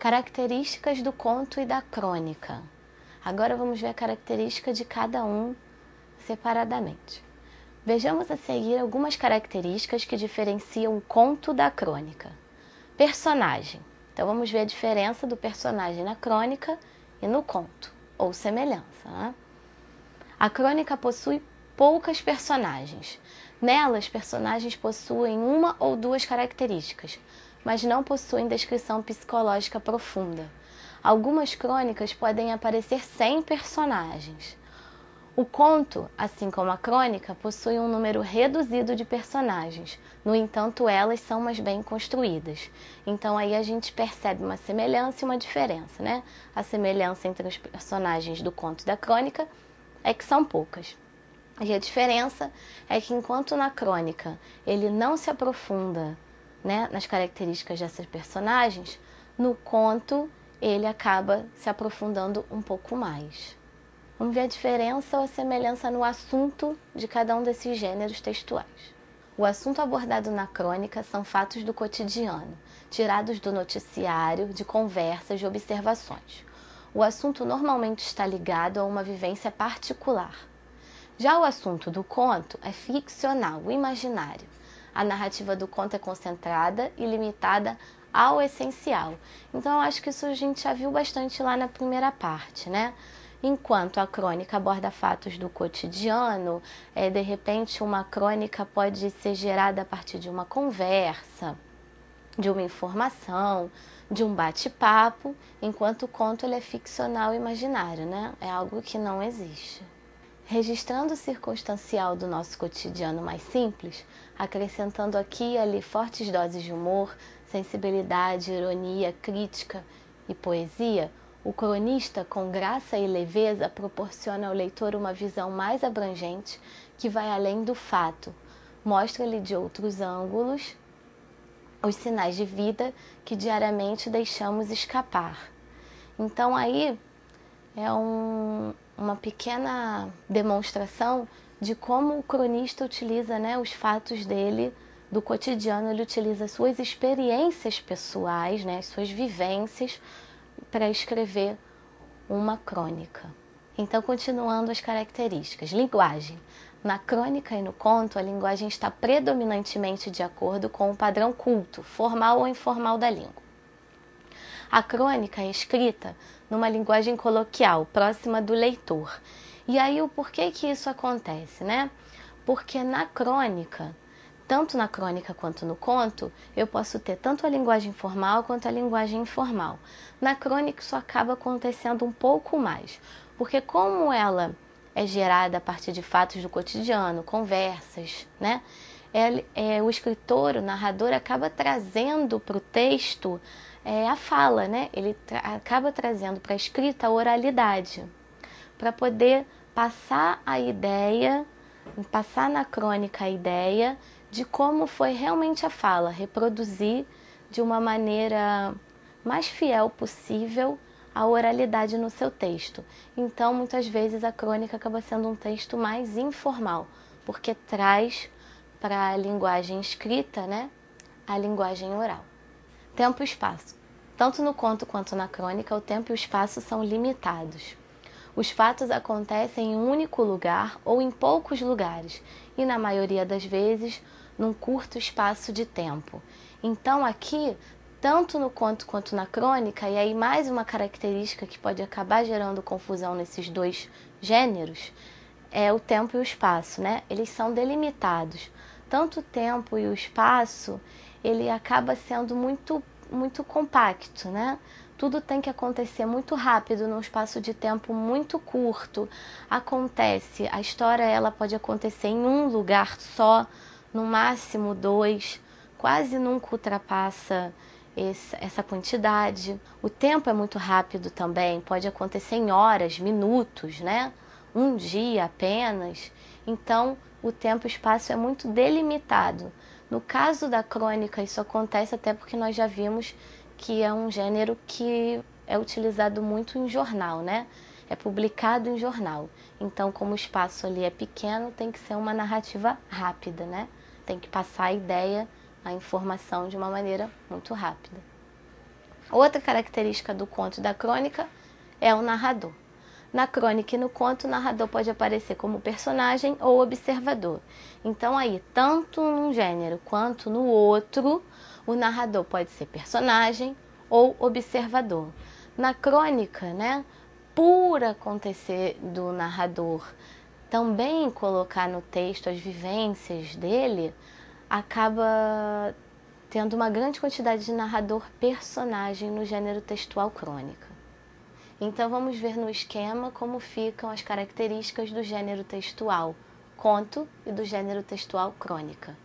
Características do conto e da crônica. Agora vamos ver a característica de cada um separadamente. Vejamos a seguir algumas características que diferenciam o conto da crônica. Personagem. Então vamos ver a diferença do personagem na crônica e no conto, ou semelhança, né? A crônica possui poucas personagens. Nela, os personagens possuem uma ou duas características, mas não possuem descrição psicológica profunda. Algumas crônicas podem aparecer sem personagens. O conto, assim como a crônica, possui um número reduzido de personagens. No entanto, elas são mais bem construídas. Então aí a gente percebe uma semelhança e uma diferença, né? A semelhança entre os personagens do conto e da crônica é que são poucas. E a diferença é que enquanto na crônica ele não se aprofunda, né, nas características dessas personagens, no conto ele acaba se aprofundando um pouco mais. Vamos ver a diferença ou a semelhança no assunto de cada um desses gêneros textuais. O assunto abordado na crônica são fatos do cotidiano, tirados do noticiário, de conversas, de observações. O assunto normalmente está ligado a uma vivência particular. Já o assunto do conto é ficcional, o imaginário. A narrativa do conto é concentrada e limitada ao essencial. Então, eu acho que isso a gente já viu bastante lá na primeira parte, né? Enquanto a crônica aborda fatos do cotidiano, de repente uma crônica pode ser gerada a partir de uma conversa, de uma informação, de um bate-papo, enquanto o conto ele é ficcional e imaginário, né? É algo que não existe. Registrando o circunstancial do nosso cotidiano mais simples, acrescentando aqui e ali fortes doses de humor, sensibilidade, ironia, crítica e poesia, o cronista, com graça e leveza, proporciona ao leitor uma visão mais abrangente que vai além do fato, mostra-lhe de outros ângulos os sinais de vida que diariamente deixamos escapar. Então aí é uma pequena demonstração de como o cronista utiliza, né, os fatos dele, do cotidiano, ele utiliza suas experiências pessoais, né, suas vivências, para escrever uma crônica. Então, continuando as características. Linguagem. Na crônica e no conto, a linguagem está predominantemente de acordo com o padrão culto, formal ou informal da língua. A crônica é escrita numa linguagem coloquial, próxima do leitor. E aí o porquê que isso acontece, né? Porque na crônica, tanto na crônica quanto no conto, eu posso ter tanto a linguagem formal quanto a linguagem informal. Na crônica isso acaba acontecendo um pouco mais, porque como ela é gerada a partir de fatos do cotidiano, conversas, né? O escritor, o narrador, acaba trazendo para o texto a fala, né? Ele acaba trazendo para a escrita a oralidade, para poder passar a ideia, passar na crônica a ideia de como foi realmente a fala, reproduzir de uma maneira mais fiel possível a oralidade no seu texto. Então, muitas vezes a crônica acaba sendo um texto mais informal, porque traz para a linguagem escrita, né, a linguagem oral. Tempo e espaço. Tanto no conto quanto na crônica, o tempo e o espaço são limitados. Os fatos acontecem em um único lugar ou em poucos lugares, e na maioria das vezes, num curto espaço de tempo. Então aqui, tanto no conto quanto na crônica, e aí mais uma característica que pode acabar gerando confusão nesses dois gêneros, é o tempo e o espaço, né? Eles são delimitados. Tanto o tempo e o espaço, ele acaba sendo muito compacto, né? Tudo tem que acontecer muito rápido, num espaço de tempo muito curto. Acontece, a história ela pode acontecer em um lugar só, no máximo 2, quase nunca ultrapassa essa quantidade. O tempo é muito rápido também, pode acontecer em horas, minutos, né? Um dia apenas. Então, o tempo e o espaço é muito delimitado. No caso da crônica, isso acontece até porque nós já vimos que é um gênero que é utilizado muito em jornal, né? É publicado em jornal. Então, como o espaço ali é pequeno, tem que ser uma narrativa rápida, né? Tem que passar a ideia, a informação de uma maneira muito rápida. Outra característica do conto e da crônica é o narrador. Na crônica e no conto, o narrador pode aparecer como personagem ou observador. Então aí, tanto num gênero quanto no outro, o narrador pode ser personagem ou observador. Na crônica, né, por acontecer do narrador também colocar no texto as vivências dele, acaba tendo uma grande quantidade de narrador personagem no gênero textual crônica. Então vamos ver no esquema como ficam as características do gênero textual conto e do gênero textual crônica.